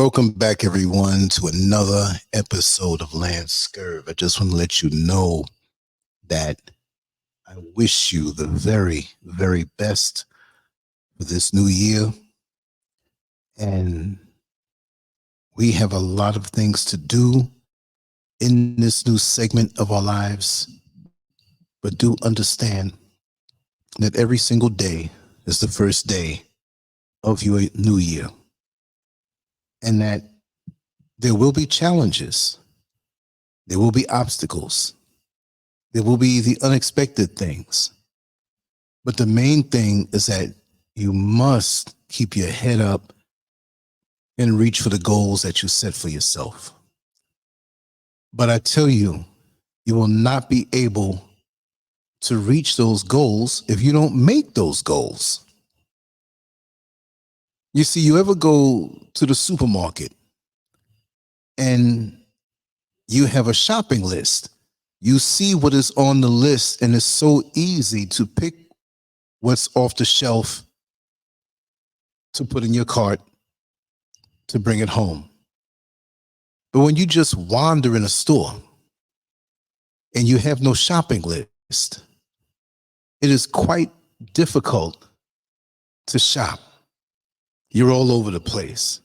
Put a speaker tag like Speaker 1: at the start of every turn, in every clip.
Speaker 1: Welcome back, everyone, to another episode of Lancescurv. I just want to let you know that I wish you the very, very best for this new year. And we have a lot of things to do in this new segment of our lives. But do understand that every single day is the first day of your new year. And that there will be challenges. There will be obstacles. There will be the unexpected things. But the main thing is that you must keep your head up and reach for the goals that you set for yourself. But I tell you, you will not be able to reach those goals if you don't make those goals. You see, you ever go to the supermarket and you have a shopping list. You see what is on the list, and it's so easy to pick what's off the shelf to put in your cart to bring it home. But when you just wander in a store and you have no shopping list, it is quite difficult to shop. You're all over the place.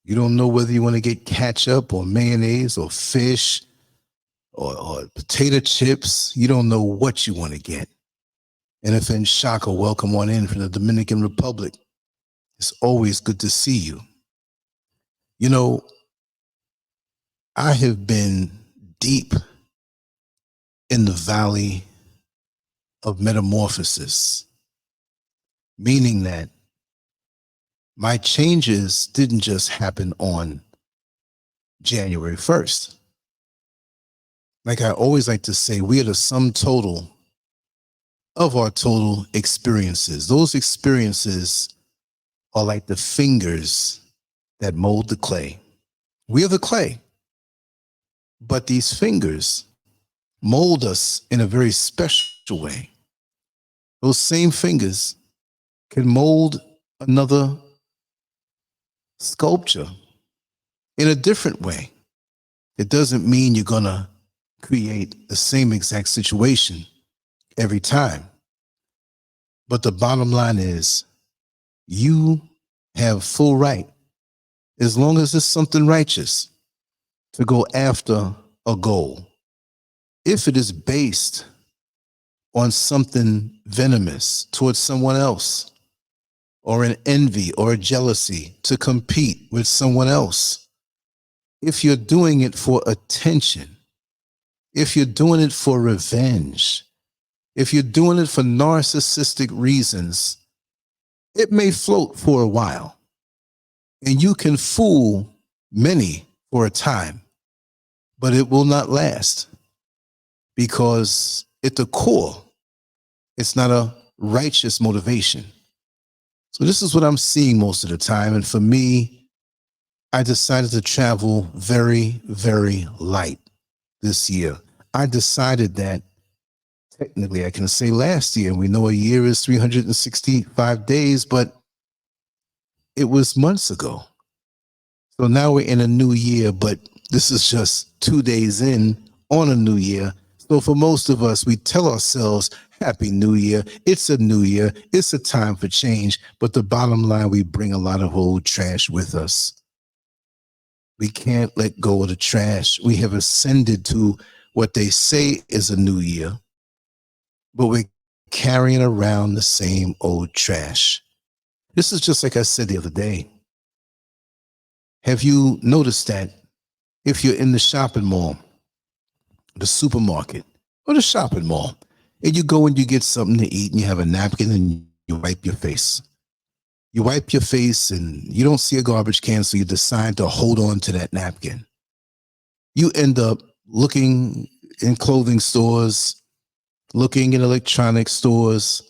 Speaker 1: You don't know whether you want to get ketchup or mayonnaise or fish or potato chips. You don't know what you want to get. And if in shock, or welcome on in from the Dominican Republic. It's always good to see you. You know, I have been deep in the valley of metamorphosis, meaning that my changes didn't just happen on January 1st. Like I always like to say, we are the sum total of our total experiences. Those experiences are like the fingers that mold the clay. We are the clay, but these fingers mold us in a very special way. Those same fingers can mold another sculpture in a different way. It doesn't mean you're gonna create the same exact situation every time. But the bottom line is you have full right, as long as it's something righteous, to go after a goal. If it is based on something venomous towards someone else, or an envy or a jealousy to compete with someone else, if you're doing it for attention, if you're doing it for revenge, if you're doing it for narcissistic reasons, it may float for a while, and you can fool many for a time, but it will not last, because at the core, it's not a righteous motivation. So this is what I'm seeing most of the time. And for me, I decided to travel very, very light this year. I decided that technically I can say last year, we know a year is 365 days, but it was months ago. So now we're in a new year, but this is just 2 days in on a new year. So for most of us, we tell ourselves, Happy New Year. It's a new year. It's a time for change. But the bottom line, we bring a lot of old trash with us. We can't let go of the trash. We have ascended to what they say is a new year, but we're carrying around the same old trash. This is just like I said the other day. Have you noticed that if you're in the shopping mall, the supermarket, or the shopping mall, and you go and you get something to eat and you have a napkin and you wipe your face. You wipe your face and you don't see a garbage can, so you decide to hold on to that napkin. You end up looking in clothing stores, looking in electronic stores,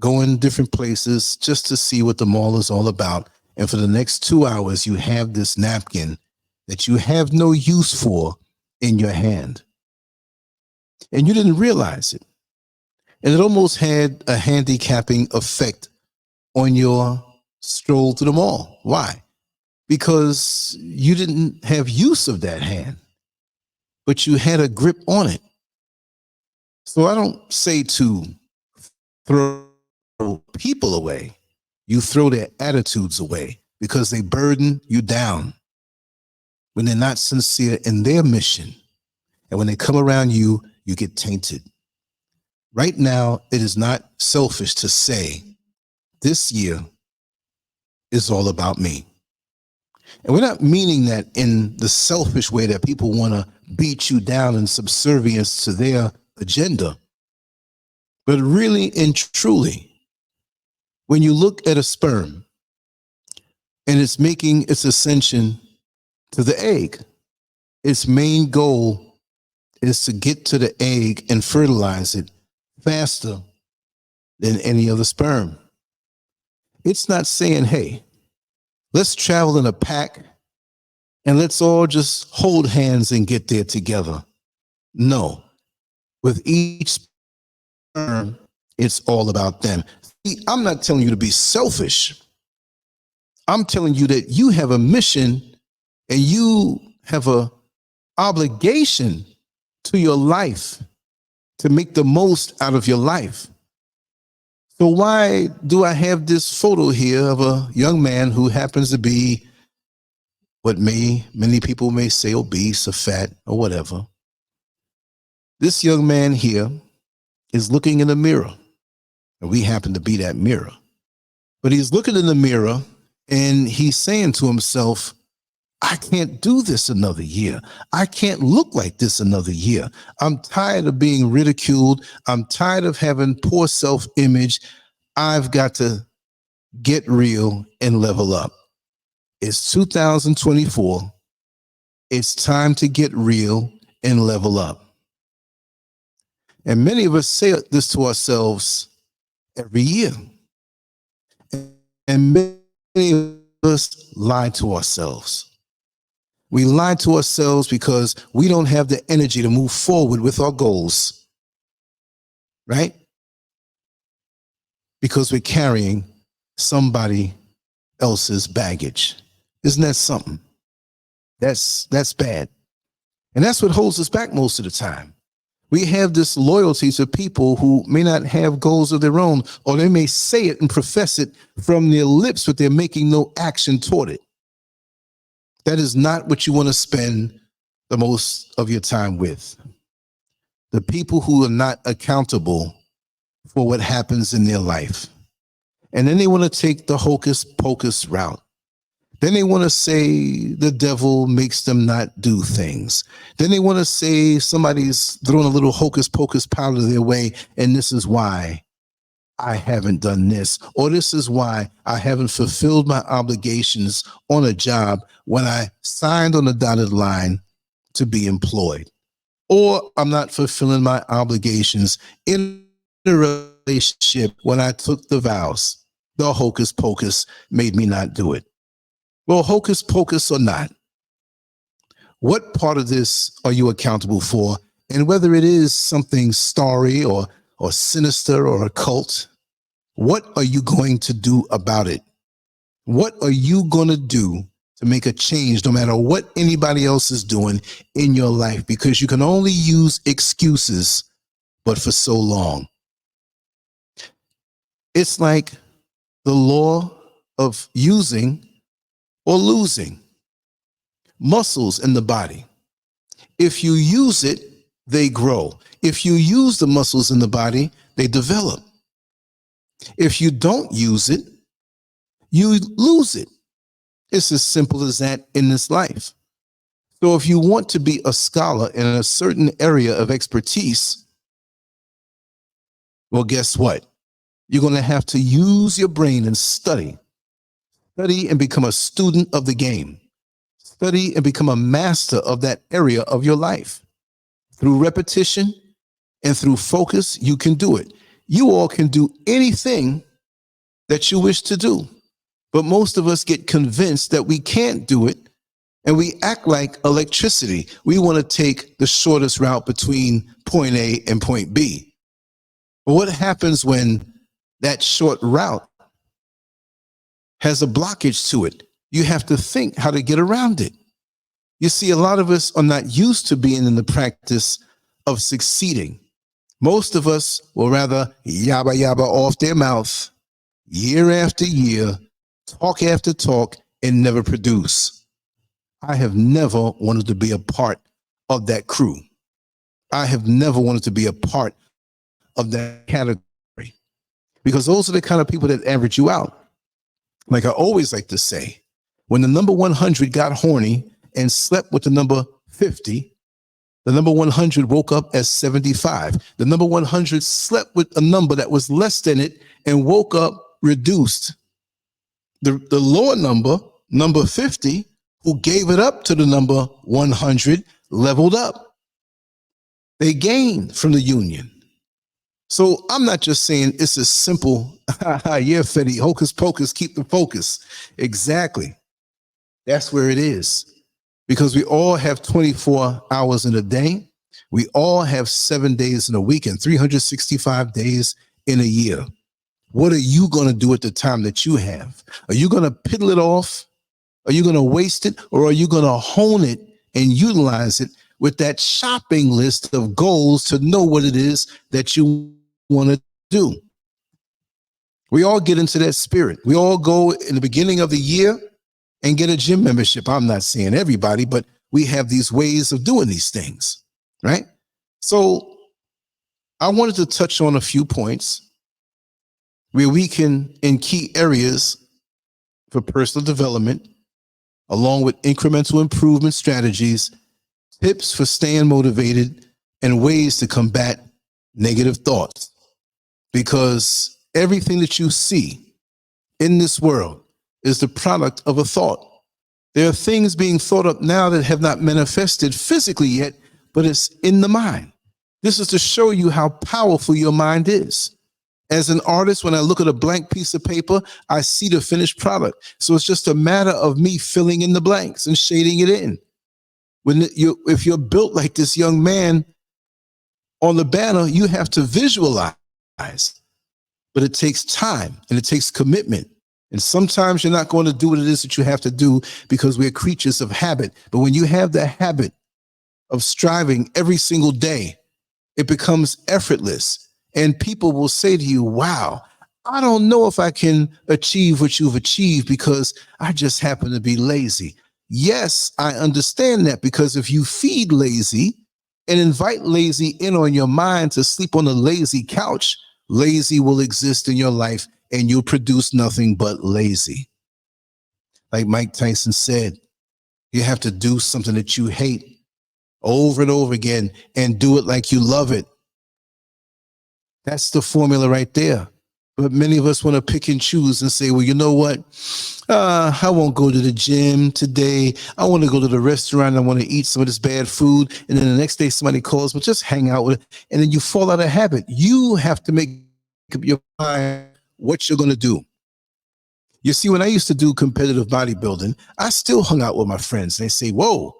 Speaker 1: going different places just to see what the mall is all about. And for the next 2 hours, you have this napkin that you have no use for in your hand. And you didn't realize it. And it almost had a handicapping effect on your stroll to the mall. Why? because you didn't have use of that hand, but you had a grip on it. So I don't say to throw people away. You throw their attitudes away because they burden you down when they're not sincere in their mission. And when they come around you, you get tainted. Right now, it is not selfish to say, this year is all about me. And we're not meaning that in the selfish way that people want to beat you down in subservience to their agenda. But really and truly, when you look at a sperm and it's making its ascension to the egg, its main goal is to get to the egg and fertilize it faster than any other sperm. It's not saying, hey, let's travel in a pack and let's all just hold hands and get there together. No, with each sperm, it's all about them. See, I'm not telling you to be selfish. I'm telling you that you have a mission and you have an obligation to your life to make the most out of your life. So why do I have this photo here of a young man who happens to be what many people may say obese or fat or whatever? This young man here is looking in the mirror, and we happen to be that mirror. But he's looking in the mirror and he's saying to himself, I can't do this another year. I can't look like this another year. I'm tired of being ridiculed. I'm tired of having poor self-image. I've got to get real and level up. It's 2024. It's time to get real and level up. And many of us say this to ourselves every year. And many of us lie to ourselves. We lie to ourselves because we don't have the energy to move forward with our goals, right? Because we're carrying somebody else's baggage. Isn't that something? That's bad. And that's what holds us back most of the time. We have this loyalty to people who may not have goals of their own, or they may say it and profess it from their lips, but they're making no action toward it. That is not what you want to spend the most of your time with. The people who are not accountable for what happens in their life. And then they want to take the hocus pocus route. Then they want to say the devil makes them not do things. Then they want to say somebody's throwing a little hocus pocus powder their way, and this is why I haven't done this, or this is why I haven't fulfilled my obligations on a job when I signed on the dotted line to be employed, or I'm not fulfilling my obligations in a relationship when I took the vows. The hocus pocus made me not do it. Well, hocus pocus or not, what part of this are you accountable for? And whether it is something starry or sinister or occult, what are you going to do about it? What are you going to do to make a change no matter what anybody else is doing in your life? Because you can only use excuses, but for so long. It's like the law of using or losing muscles in the body. If you use it, they grow. If you use the muscles in the body, they develop. If you don't use it, you lose it. It's as simple as that in this life. So if you want to be a scholar in a certain area of expertise, well, guess what? You're going to have to use your brain and study and become a student of the game. Study and become a master of that area of your life. Through repetition and through focus, you can do it. You all can do anything that you wish to do. But most of us get convinced that we can't do it, and we act like electricity. We want to take the shortest route between point A and point B. But what happens when that short route has a blockage to it? You have to think how to get around it. You see, a lot of us are not used to being in the practice of succeeding. Most of us will rather yabba yabba off their mouth year after year, talk after talk, and never produce. I have never wanted to be a part of that crew. I have never wanted to be a part of that category, because those are the kind of people that average you out. Like I always like to say, when the number 100 got horny and slept with the number 50, the number 100 woke up as 75. The number 100 slept with a number that was less than it and woke up reduced. The lower number 50, who gave it up to the number 100, leveled up. They gained from the union. So I'm not just saying it's as simple, yeah, Fetty, hocus pocus, keep the focus. Exactly. That's where it is. Because we all have 24 hours in a day. We all have 7 days in a week and 365 days in a year. What are you going to do at the time that you have? Are you going to piddle it off? Are you going to waste it? Or are you going to hone it and utilize it with that shopping list of goals to know what it is that you want to do? We all get into that spirit. We all go in the beginning of the year and get a gym membership. I'm not saying everybody, but we have these ways of doing these things, right? So I wanted to touch on a few points where we can, in key areas for personal development, along with incremental improvement strategies, tips for staying motivated, and ways to combat negative thoughts. Because everything that you see in this world is the product of a thought. There are things being thought up now that have not manifested physically yet, but it's in the mind. This is to show you how powerful your mind is. As an artist, when I look at a blank piece of paper, I see the finished product. So it's just a matter of me filling in the blanks and shading it in. If you're built like this young man on the banner, you have to visualize. But it takes time and it takes commitment. And sometimes you're not going to do what it is that you have to do because we're creatures of habit. But when you have the habit of striving every single day, it becomes effortless. And people will say to you, wow, I don't know if I can achieve what you've achieved because I just happen to be lazy. Yes, I understand that, because if you feed lazy and invite lazy in on your mind to sleep on a lazy couch, lazy will exist in your life and you'll produce nothing but lazy. Like Mike Tyson said, you have to do something that you hate over and over again and do it like you love it. That's the formula right there. But many of us want to pick and choose and say, well, you know what? I won't go to the gym today. I want to go to the restaurant. I want to eat some of this bad food. And then the next day somebody calls, but just hang out with it. And then you fall out of habit. You have to make up your mind what you're going to do. You see, when I used to do competitive bodybuilding, I still hung out with my friends. They say, whoa,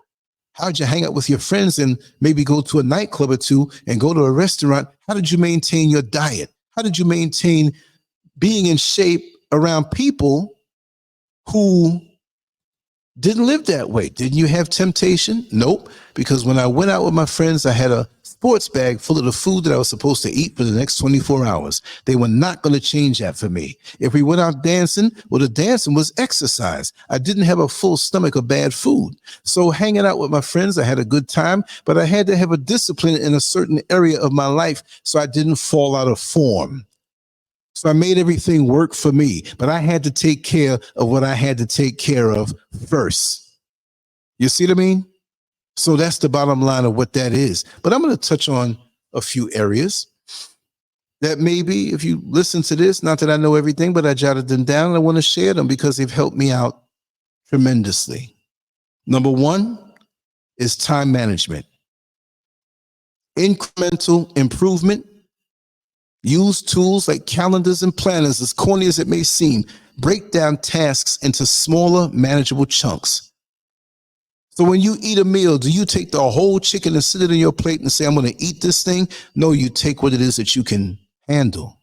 Speaker 1: how'd you hang out with your friends and maybe go to a nightclub or two and go to a restaurant? How did you maintain your diet? How did you maintain being in shape around people who didn't live that way? Didn't you have temptation? Nope. Because when I went out with my friends, I had a sports bag full of the food that I was supposed to eat for the next 24 hours. They were not going to change that for me. If we went out dancing, well, the dancing was exercise. I didn't have a full stomach of bad food. So hanging out with my friends, I had a good time, but I had to have a discipline in a certain area of my life so I didn't fall out of form. So I made everything work for me, but I had to take care of what I had to take care of first. You see what I mean? So that's the bottom line of what that is. But I'm going to touch on a few areas that maybe if you listen to this, not that I know everything, but I jotted them down and I want to share them because they've helped me out tremendously. Number one is time management. Incremental improvement. Use tools like calendars and planners, as corny as it may seem. Break down tasks into smaller, manageable chunks. So when you eat a meal, do you take the whole chicken and sit it in your plate and say, I'm going to eat this thing? No, you take what it is that you can handle.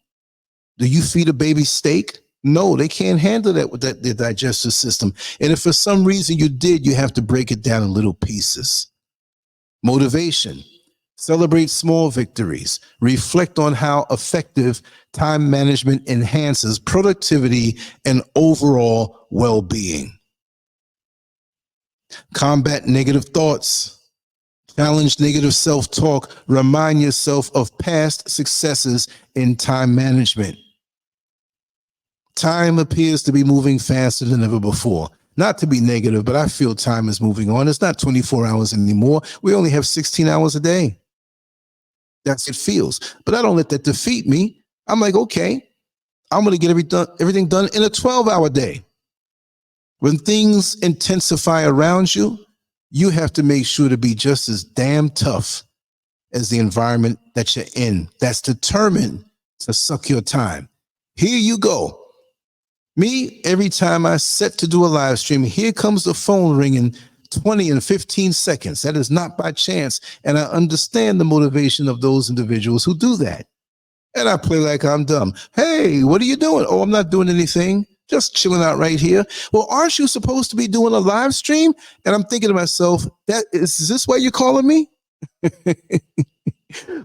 Speaker 1: Do you feed a baby steak? No, they can't handle that with their digestive system. And if for some reason you did, you have to break it down in little pieces. Motivation. Celebrate small victories. Reflect on how effective time management enhances productivity and overall well-being. Combat negative thoughts. Challenge negative self-talk. Remind yourself of past successes in time management. Time appears to be moving faster than ever before. Not to be negative, but I feel time is moving on. It's not 24 hours anymore. We only have 16 hours a day. That's how it feels. But I don't let that defeat me. I'm like, okay, I'm going to get everything done in a 12-hour day. When things intensify around you, you have to make sure to be just as damn tough as the environment that you're in. That's determined to suck your time. Here you go. Me, every time I set to do a live stream, here comes the phone ringing 20 and 15 seconds. That is not by chance. And I understand the motivation of those individuals who do that. And I play like I'm dumb. Hey, what are you doing? Oh, I'm not doing anything. Just chilling out right here. Well, aren't you supposed to be doing a live stream? And I'm thinking to myself, is this why you're calling me?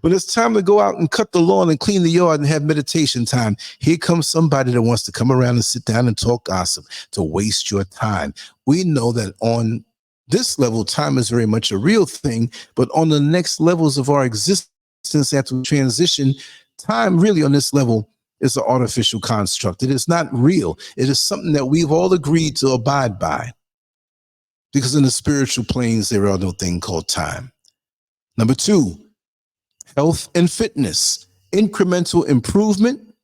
Speaker 1: When it's time to go out and cut the lawn and clean the yard and have meditation time, here comes somebody that wants to come around and sit down and talk gossip, to waste your time. We know that on this level, time is very much a real thing, but on the next levels of our existence after we transition, time really on this level is an artificial construct. It is not real. It is something that we've all agreed to abide by, because in the spiritual planes, there are no thing called time. Number 2, health and fitness. Incremental improvement.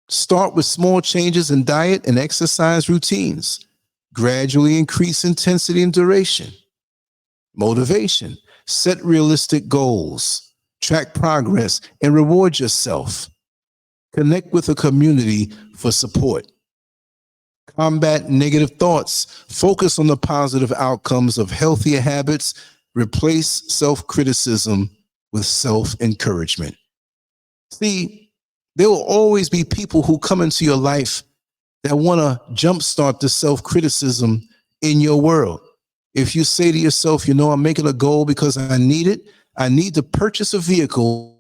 Speaker 1: Start with small changes in diet and exercise routines. Gradually increase intensity and duration. Motivation. Set realistic goals. Track progress and reward yourself. Connect with a community for support. Combat negative thoughts. Focus on the positive outcomes of healthier habits. Replace self-criticism with self-encouragement. See, there will always be people who come into your life that want to jumpstart the self-criticism in your world. If you say to yourself, you know, I'm making a goal because I need it. I need to purchase a vehicle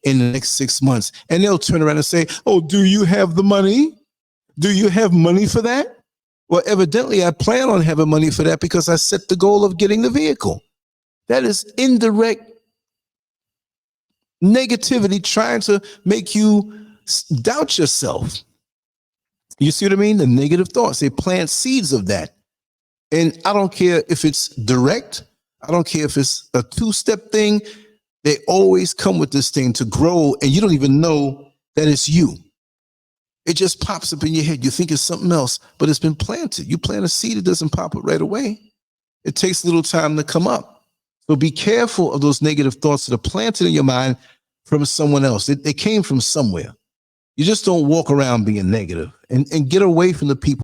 Speaker 1: in the next 6 months. And they'll turn around and say, oh, do you have the money? Do you have money for that? Well, evidently I plan on having money for that because I set the goal of getting the vehicle. That is indirect negativity trying to make you doubt yourself. You see what I mean? The negative thoughts, they plant seeds of that. And I don't care if it's direct. I don't care if it's a 2-step thing. They always come with this thing to grow, and you don't even know that it's you. It just pops up in your head. You think it's something else, but it's been planted. You plant a seed, it doesn't pop up right away. It takes a little time to come up. So be careful of those negative thoughts that are planted in your mind from someone else. They came from somewhere. You just don't walk around being negative, and get away from the people